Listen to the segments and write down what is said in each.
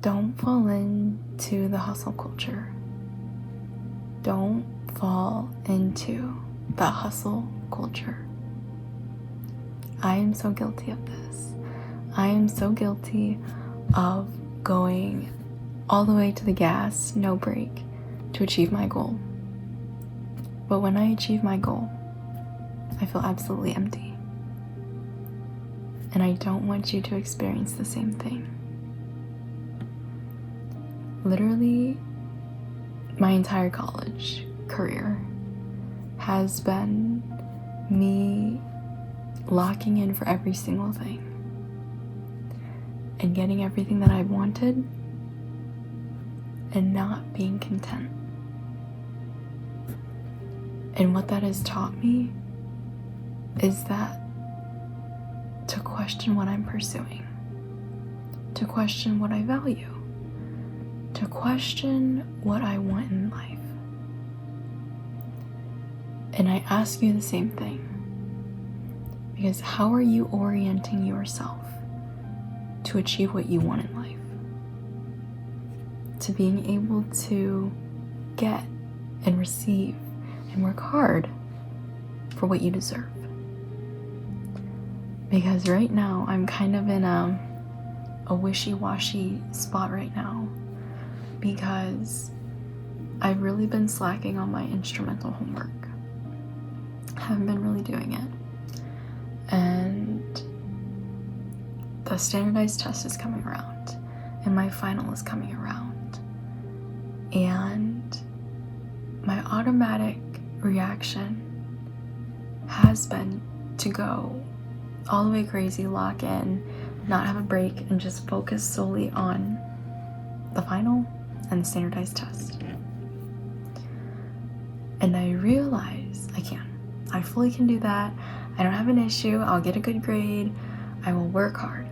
Don't fall into the hustle culture. Don't fall into the hustle culture. I am so guilty of this. I am so guilty of going all the way to the gas, no break, to achieve my goal. But when I achieve my goal, I feel absolutely empty. And I don't want you to experience the same thing. Literally, my entire college career has been me locking in for every single thing and getting everything that I wanted and not being content. And what that has taught me is that to question what I'm pursuing, to question what I value, to question what I want in life. And I ask you the same thing, because how are you orienting yourself to achieve what you want in life? To being able to get and receive and work hard for what you deserve. Because right now I'm kind of in a wishy-washy spot right now, because I've really been slacking on my instrumental homework. I haven't been really doing it. And the standardized test is coming around, and my final is coming around. And my automatic reaction has been to go all the way crazy, lock in, not have a break, and just focus solely on the final and the standardized test. And I realize I fully can do that. I don't have an issue. I'll get a good grade. I will work hard.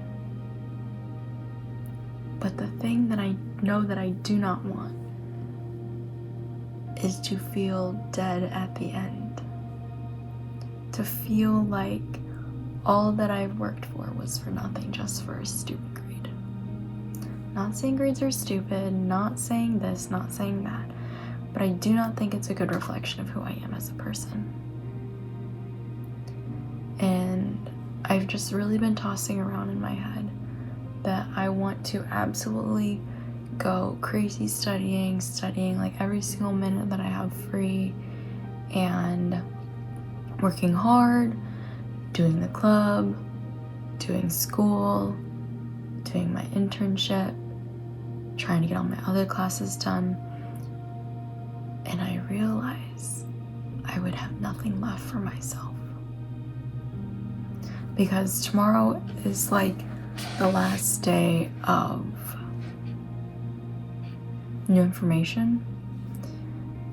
But the thing that I know that I do not want is to feel dead at the end. To feel like all that I've worked for was for nothing, just for a stupid grade. Not saying grades are stupid, not saying this, not saying that, but I do not think it's a good reflection of who I am as a person. And I've just really been tossing around in my head that I want to absolutely go crazy studying like every single minute that I have free, and working hard, doing the club, doing school, doing my internship, trying to get all my other classes done. And I realize I would have nothing left for myself. Because tomorrow is like the last day of new information,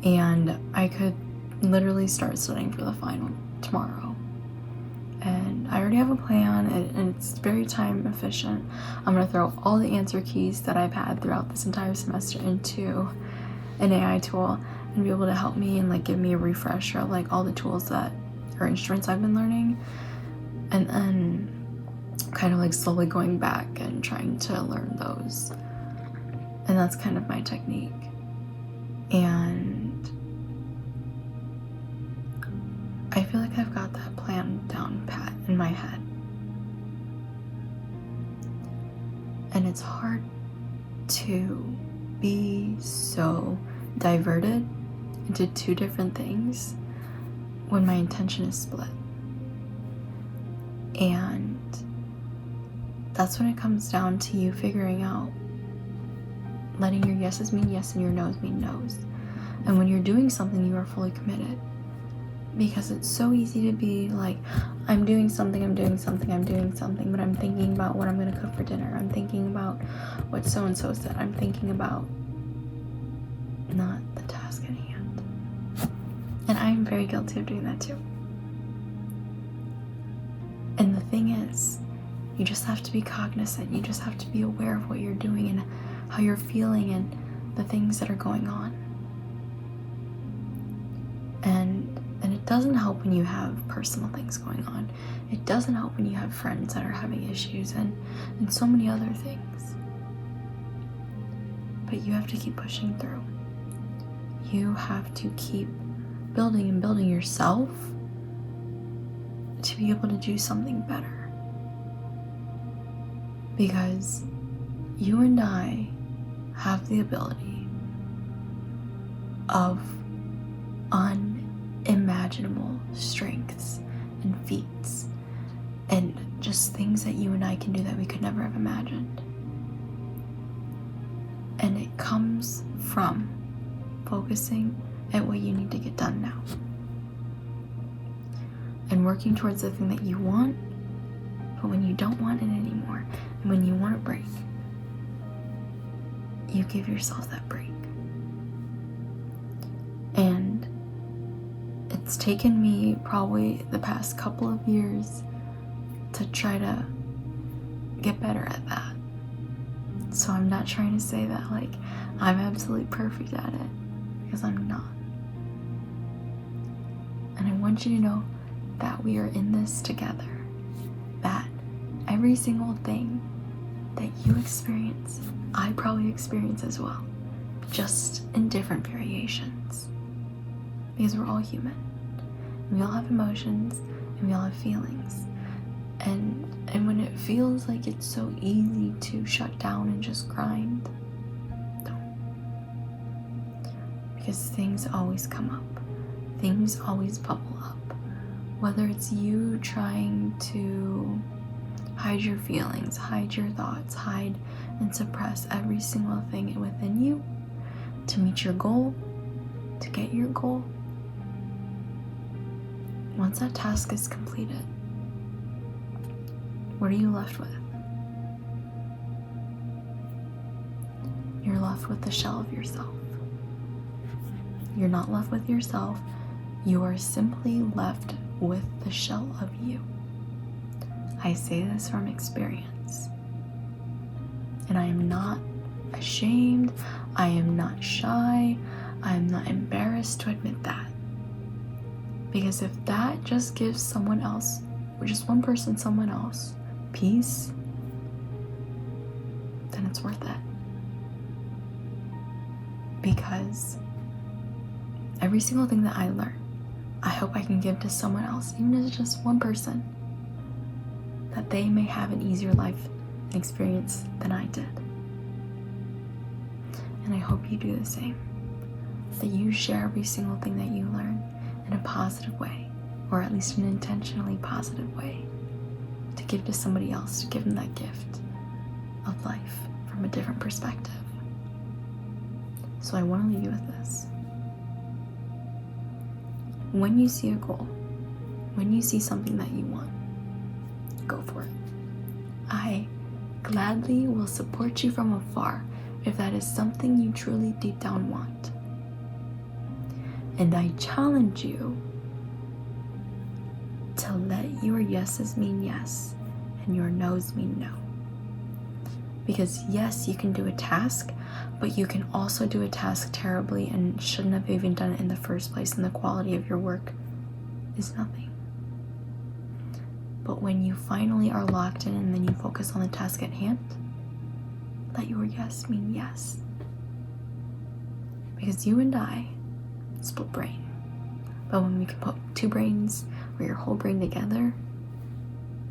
and I could literally start studying for the final tomorrow. And I already have a plan, and it's very time efficient. I'm going to throw all the answer keys that I've had throughout this entire semester into an AI tool and be able to help me and like give me a refresher of like all the tools that or instruments I've been learning, and then kind of like slowly going back and trying to learn those. And that's kind of my technique. And I feel like I've got that plan down pat in my head. And it's hard to be so diverted into two different things when my intention is split. And that's when it comes down to you figuring out, letting your yeses mean yes and your noes mean noes. And when you're doing something, you are fully committed. Because it's so easy to be like, I'm doing something, but I'm thinking about what I'm going to cook for dinner. I'm thinking about what so-and-so said. I'm thinking about not the task at hand. And I'm very guilty of doing that too. And the thing is, you just have to be cognizant. You just have to be aware of what you're doing and how you're feeling and the things that are going on. And it doesn't help when you have personal things going on. It doesn't help when you have friends that are having issues and so many other things. but you have to keep pushing through. You have to keep building and building yourself to be able to do something better. Because you and I have the ability of unimaginable strengths and feats and just things that you and I can do that we could never have imagined. And it comes from focusing at what you need to get done now and working towards the thing that you want, but when you don't want it anymore and when you want a break, you give yourself that break. And it's taken me probably the past couple of years to try to get better at that. So I'm not trying to say that like I'm absolutely perfect at it, because I'm not. And I want you to know that we are in this together. That every single thing that you experience, I probably experience as well, just in different variations. Because we're all human. We all have emotions and we all have feelings. And when it feels like it's so easy to shut down and just grind, don't. Because things always come up. Things always bubble up. Whether it's you trying to hide your feelings, hide your thoughts, hide and suppress every single thing within you to meet your goal, to get your goal. Once that task is completed, what are you left with? You're left with the shell of yourself. You're not left with yourself. You are simply left with the shell of you. I say this from experience. And I am not ashamed. I am not shy. I am not embarrassed to admit that. Because if that just gives someone else, or just one person, someone else, peace, then it's worth it. Because every single thing that I learn, I hope I can give to someone else, even if it's just one person, that they may have an easier life experience than I did. And I hope you do the same. That you share every single thing that you learn in a positive way, or at least an intentionally positive way, to give to somebody else, to give them that gift of life from a different perspective. So I want to leave you with this. When you see a goal, when you see something that you want, go for it. I gladly will support you from afar if that is something you truly deep down want. And I challenge you to let your yeses mean yes and your no's mean no. Because yes, you can do a task, but you can also do a task terribly and shouldn't have even done it in the first place, and the quality of your work is nothing. But when you finally are locked in and then you focus on the task at hand, let your yes mean yes. Because you and I split brain. But when we can put two brains or your whole brain together,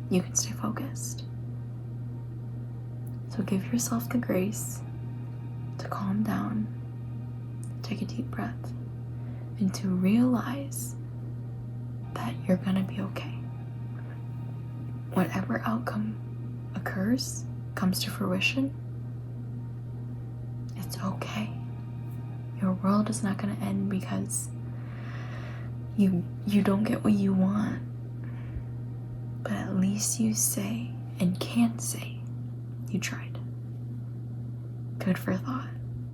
you can stay focused. So give yourself the grace to calm down, take a deep breath, and to realize that you're gonna be okay. Whatever outcome occurs, comes to fruition, it's okay. Your world is not gonna end because you don't get what you want. But at least you say and can say you tried. Good for thought.